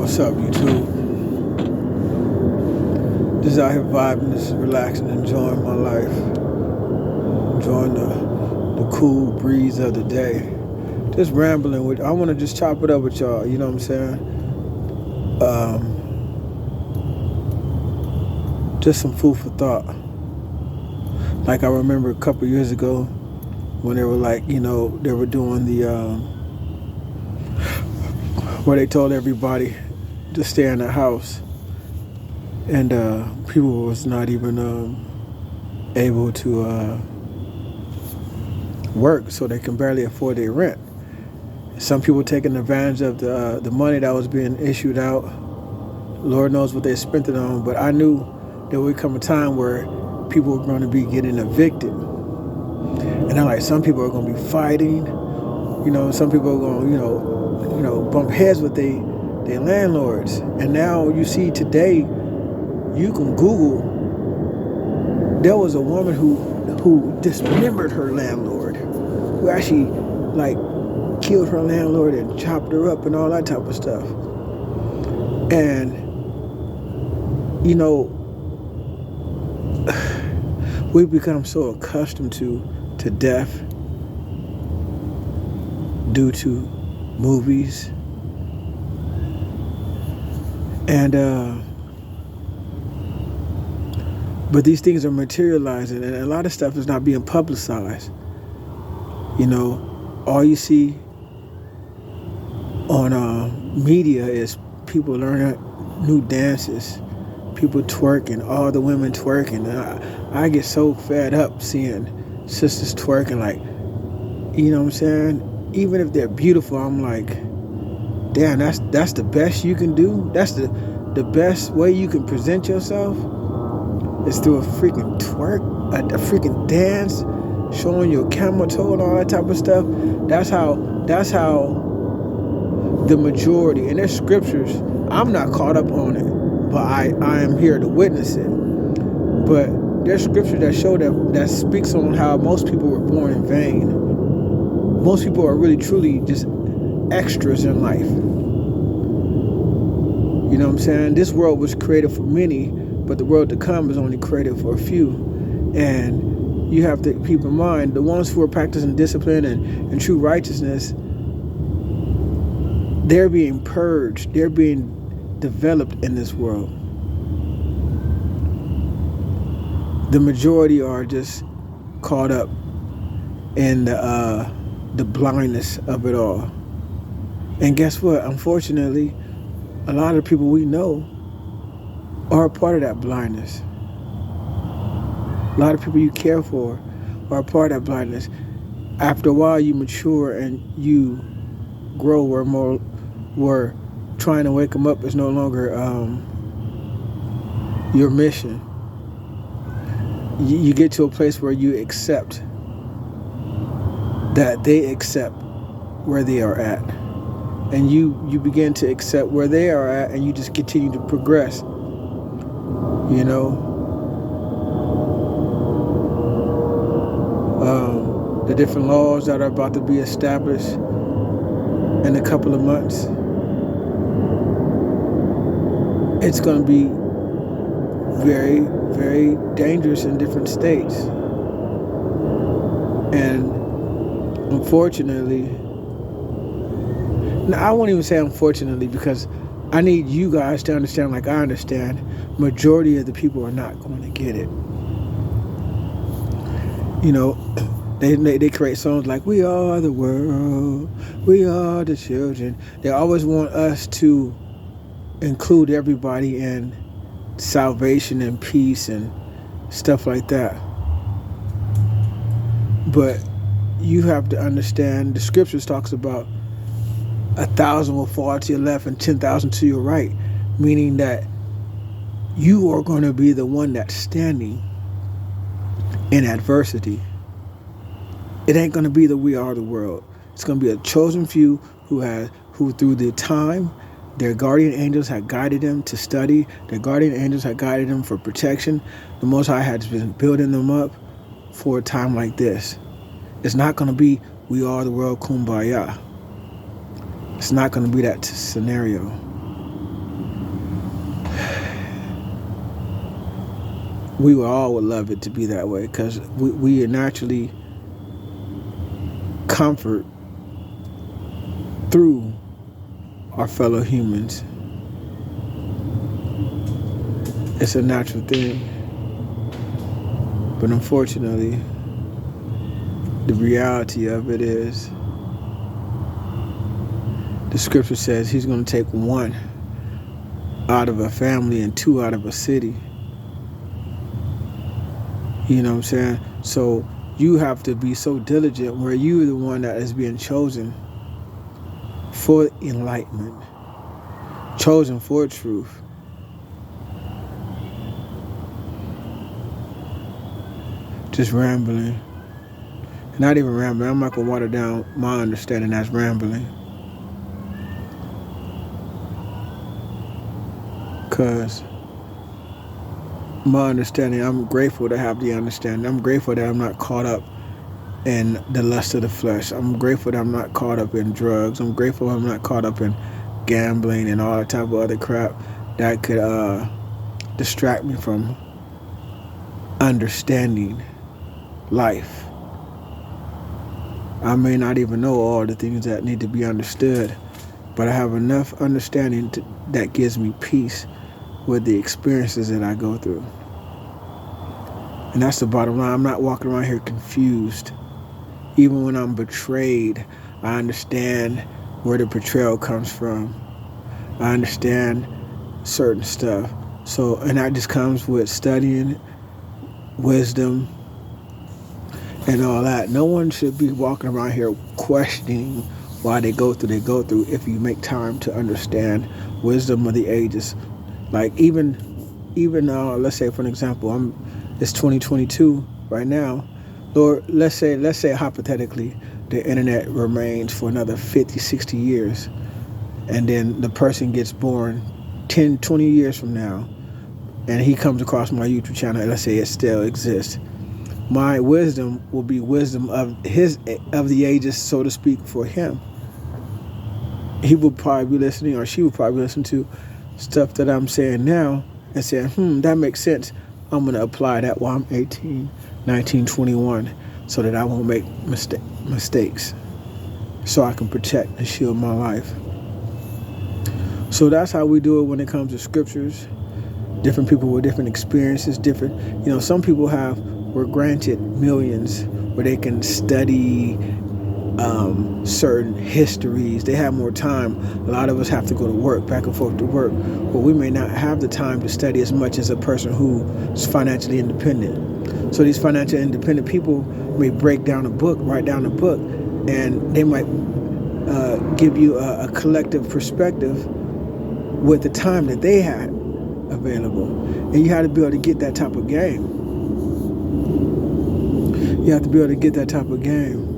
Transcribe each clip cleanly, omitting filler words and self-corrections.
What's up, YouTube? Just out here vibing, just relaxing, enjoying my life, enjoying the cool breeze of the day. Just rambling with. I want to just chop it up with y'all. You know what I'm saying? Just some food for thought. Like I remember a couple years ago when they were like, they were doing the where they told everybody to stay in the house, and people was not even able to work, so they can barely afford their rent. Some people taking advantage of the money that was being issued out. Lord knows what they spent it on, but I knew there would come a time where people were going to be getting evicted, and I'm like, some people are going to be fighting. Some people are going to bump heads with their landlords. And now you see today, you can Google. There was a woman who dismembered her landlord, who actually killed her landlord and chopped her up and all that type of stuff. And we've become so accustomed to death due to movies, and but these things are materializing, and a lot of stuff is not being publicized. All you see on media is people learning new dances, people twerking, all the women twerking. And I get so fed up seeing sisters twerking, you know what I'm saying? Even if they're beautiful, I'm like, damn, that's the best you can do? That's the best way you can present yourself? Is through a freaking twerk, a freaking dance, showing your camel toe and all that type of stuff. That's how the majority, and there's scriptures, I'm not caught up on it, but I am here to witness it. But there's scripture that show that speaks on how most people were born in vain. Most people are really truly just extras in life. You know what I'm saying? This world was created for many, but the world to come is only created for a few. And you have to keep in mind, the ones who are practicing discipline and true righteousness, they're being purged. They're being developed in this world. The majority are just caught up in the blindness of it all. And guess what? Unfortunately, a lot of the people we know are a part of that blindness. A lot of people you care for are a part of that blindness. After a while, you mature and you grow where trying to wake them up is no longer your mission. You get to a place where you accept that they accept where they are at. And you begin to accept where they are at, and you just continue to progress. The different laws that are about to be established in a couple of months, it's going to be very, very dangerous in different states. And unfortunately, now I won't even say unfortunately, because I need you guys to understand, like I understand, majority of the people are not going to get it. They create songs like "We are the world, we are the children." They always want us to include everybody in salvation and peace and stuff like that. But you have to understand, the scriptures talks about 1,000 will fall to your left and 10,000 to your right, meaning that you are going to be the one that's standing in adversity. It ain't going to be the we are the world. It's going to be a chosen few who through the time, their guardian angels had guided them to study. Their guardian angels had guided them for protection. The Most High had been building them up for a time like this. It's not going to be we are the world, kumbaya. It's not going to be that scenario. we all would love it to be that way, because we are naturally comfort through our fellow humans. It's a natural thing. But unfortunately, the reality of it is, the scripture says he's going to take one out of a family and two out of a city. You know what I'm saying? So you have to be so diligent where you're the one that is being chosen for enlightenment, chosen for truth. Just rambling. Not even rambling. I'm not going to water down my understanding as rambling. Because my understanding, I'm grateful to have the understanding. I'm grateful that I'm not caught up in the lust of the flesh. I'm grateful that I'm not caught up in drugs. I'm grateful I'm not caught up in gambling and all that type of other crap that could distract me from understanding life. I may not even know all the things that need to be understood, but I have enough understanding that gives me peace with the experiences that I go through. And that's the bottom line. I'm not walking around here confused. Even when I'm betrayed, I understand where the betrayal comes from. I understand certain stuff. So, and that just comes with studying, wisdom, and all that. No one should be walking around here questioning why they go through if you make time to understand wisdom of the ages. Like even let's say, for an example, it's 2022 right now. Lord, let's say hypothetically the internet remains for another 50, 60 years, and then the person gets born 10, 20 years from now, and he comes across my YouTube channel, and let's say it still exists. My wisdom will be wisdom of the ages, so to speak, for him. He will probably be listening, or she will probably listen to stuff that I'm saying now and saying, that makes sense. I'm going to apply that while I'm 18, 19, 21, so that I won't make mistakes, so I can protect and shield my life. So that's how we do it when it comes to scriptures. Different people with different experiences, some people were granted millions where they can study certain histories. They have more time. A lot of us have to go to work, back and forth to work, but we may not have the time to study as much as a person who is financially independent. So these financially independent people may write down a book, and they might give you a collective perspective with the time that they had available. And you have to be able to get that type of game. You have to be able to get that type of game.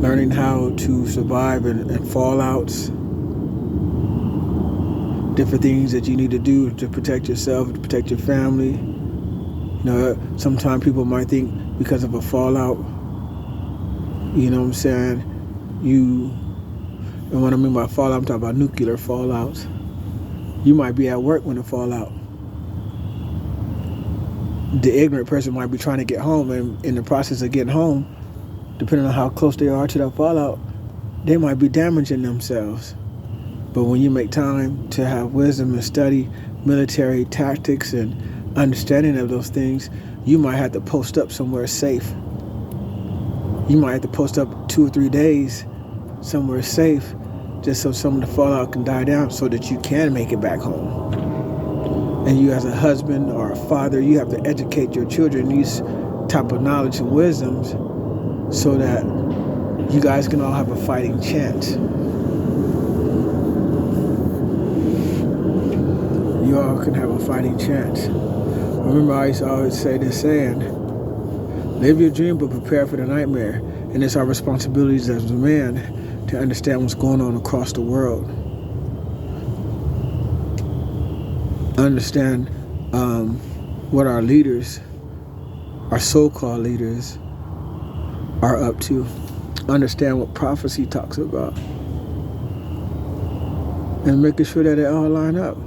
Learning how to survive in fallouts, different things that you need to do to protect yourself, to protect your family. Sometimes people might think because of a fallout, and what I mean by fallout, I'm talking about nuclear fallouts. You might be at work when it fall out. The ignorant person might be trying to get home, and in the process of getting home, depending on how close they are to that fallout, they might be damaging themselves. But when you make time to have wisdom and study military tactics and understanding of those things, you might have to post up somewhere safe. You might have to post up 2 or 3 days somewhere safe, just so some of the fallout can die down, so that you can make it back home. And you, as a husband or a father, you have to educate your children these type of knowledge and wisdoms, so that you guys can all have a fighting chance. You all can have a fighting chance. Remember, I used to always say this saying, live your dream, but prepare for the nightmare. And it's our responsibilities as a man to understand what's going on across the world. Understand what our leaders, our so-called leaders, are up to. Understand what prophecy talks about, and making sure that they all line up.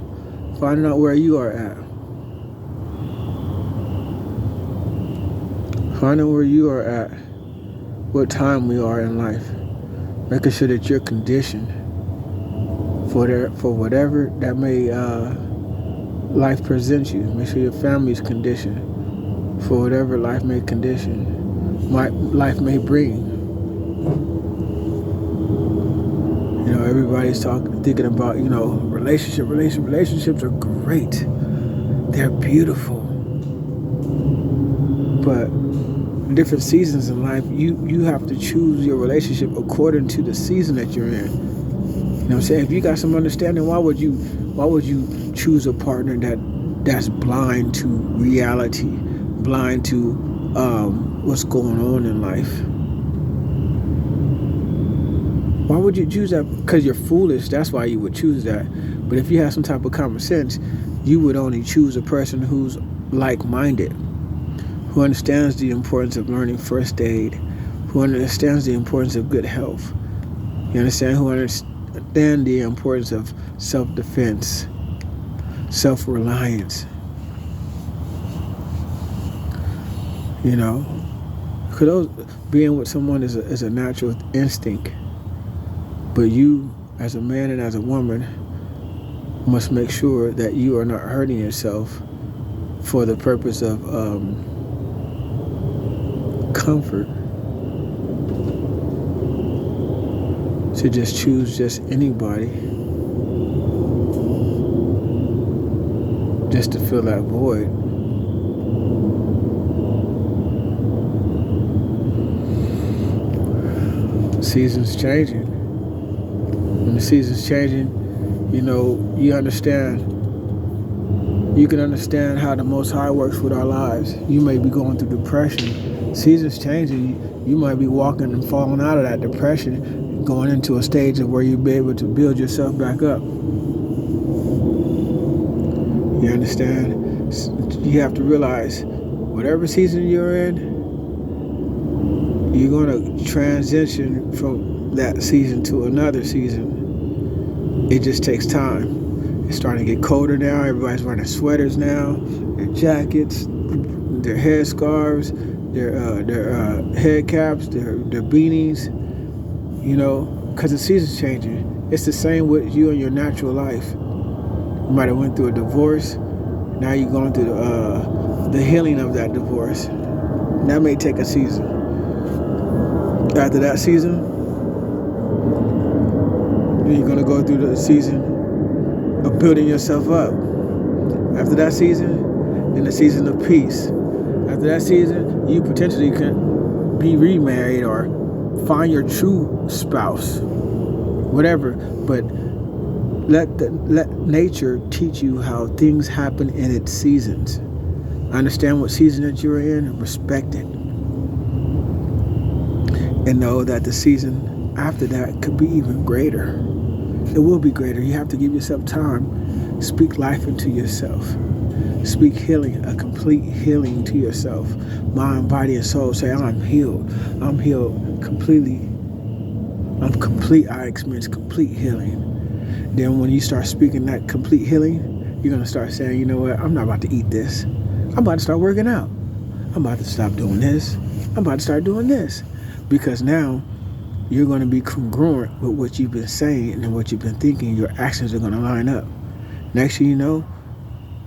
Finding out where you are at. Finding where you are at. What time we are in life. Making sure that you're conditioned for whatever that may life presents you. Make sure your family's conditioned for whatever life may life may bring. Everybody's thinking about, relationships are great. They're beautiful. But different seasons in life, you have to choose your relationship according to the season that you're in. You know what I'm saying? If you got some understanding, why would you choose a partner that's blind to reality, blind to what's going on in life? Why would you choose that? Because you're foolish. That's why you would choose that. But if you have some type of common sense, you would only choose a person who's like-minded, who understands the importance of learning first aid, who understands the importance of good health. You understand? Who understand the importance of self-defense, self-reliance. Because being with someone is a natural instinct. But you, as a man and as a woman, must make sure that you are not hurting yourself for the purpose of comfort. To just choose just anybody, just to fill that void. Seasons changing. When the season's changing, you understand. You can understand how the Most High works with our lives. You may be going through depression. Seasons changing, you might be walking and falling out of that depression, going into a stage of where you'll be able to build yourself back up. You understand? You have to realize, whatever season you're in, you're going to transition from that season to another season. It just takes time. It's starting to get colder now. Everybody's wearing sweaters now, their jackets, their head scarves, their head caps, their beanies. Because the season's changing. It's the same with you and your natural life. You might have went through a divorce. Now you're going through the healing of that divorce. That may take a season. After that season, you're going to go through the season of building yourself up. After that season, then the season of peace. After that season, you potentially can be remarried or find your true spouse, whatever. But let nature teach you how things happen in its seasons. Understand what season that you're in, respect it, and know that the season after that could be even greater. It will be greater. You have to give yourself time. Speak life into yourself. Speak healing, a complete healing to yourself. Mind, body, and soul. Say, I'm healed. I'm healed completely. I'm complete. I experience complete healing. Then when you start speaking that complete healing, you're going to start saying, you know what? I'm not about to eat this. I'm about to start working out. I'm about to stop doing this. I'm about to start doing this. Because now you're going to be congruent with what you've been saying and what you've been thinking. Your actions are going to line up. Next thing you know,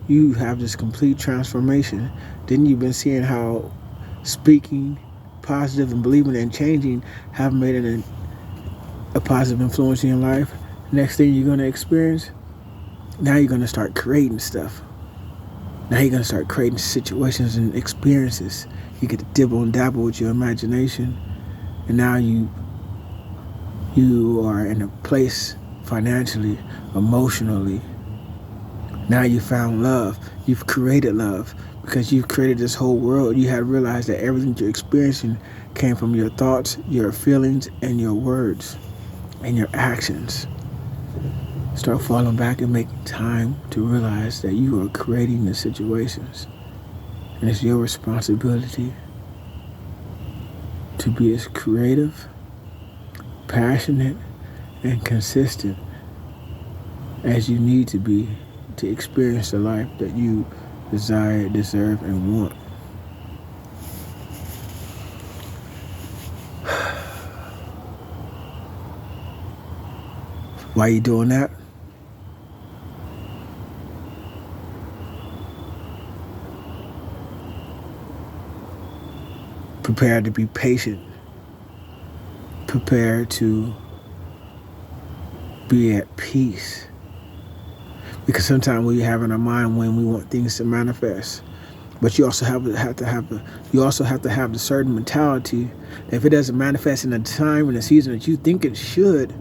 you have this complete transformation. Then you've been seeing how speaking positive and believing and changing have made a positive influence in your life. Next thing you're going to experience, now you're going to start creating stuff. Now you're going to start creating situations and experiences. You get to dibble and dabble with your imagination. And now you are in a place financially, emotionally. Now you found love. You've created love because you've created this whole world. You had realized that everything you're experiencing came from your thoughts, your feelings, and your words and your actions. Start falling back and making time to realize that you are creating the situations. And it's your responsibility to be as creative, passionate, and consistent as you need to be to experience the life that you desire, deserve, and want. Why are you doing that? Prepare to be patient. Prepare to be at peace. Because sometimes we have in our mind when we want things to manifest. But you also have to have the certain mentality that if it doesn't manifest in the time and the season that you think it should,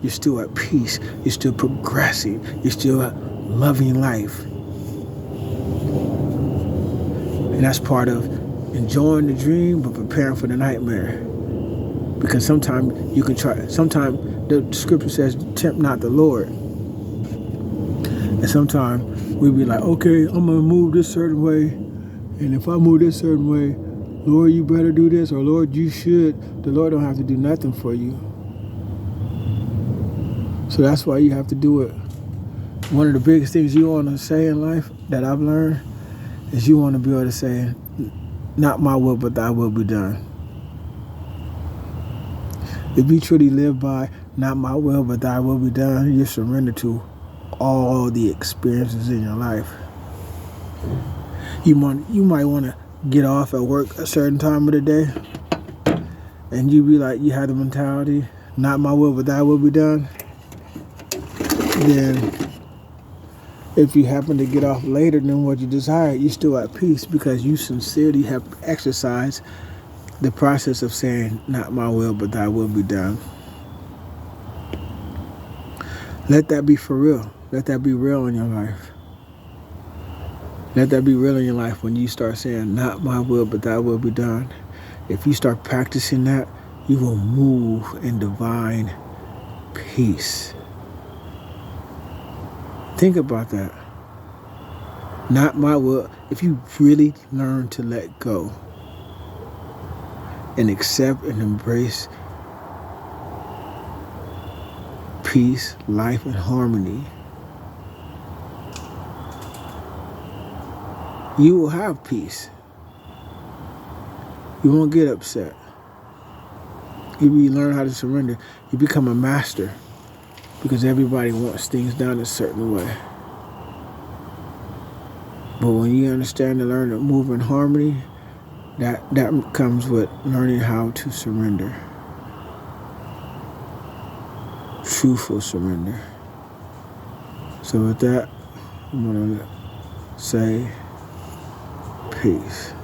you're still at peace. You're still progressing. You're still loving life. And that's part of enjoying the dream but preparing for the nightmare. Because sometimes the scripture says, tempt not the Lord. And sometimes we be like, okay, I'm going to move this certain way. And if I move this certain way, Lord, you better do this, or Lord, you should. The Lord don't have to do nothing for you. So that's why you have to do it. One of the biggest things you want to say in life that I've learned is you want to be able to say, not my will, but thy will be done. If you truly live by not my will, but thy will be done, you surrender to all the experiences in your life. You might want to get off at work a certain time of the day, and you be like, you have the mentality, not my will, but thy will be done. Then if you happen to get off later than what you desire, you're still at peace because you sincerely have exercised the process of saying, not my will, but thy will be done. Let that be for real. Let that be real in your life. Let that be real in your life when you start saying, not my will, but thy will be done. If you start practicing that, you will move in divine peace. Think about that. Not my will. If you really learn to let go and accept and embrace peace, life, and harmony, you will have peace. You won't get upset. If you learn how to surrender, you become a master because everybody wants things done a certain way. But when you understand and learn to move in harmony, that comes with learning how to surrender. Truthful surrender. So with that, I'm going to say peace.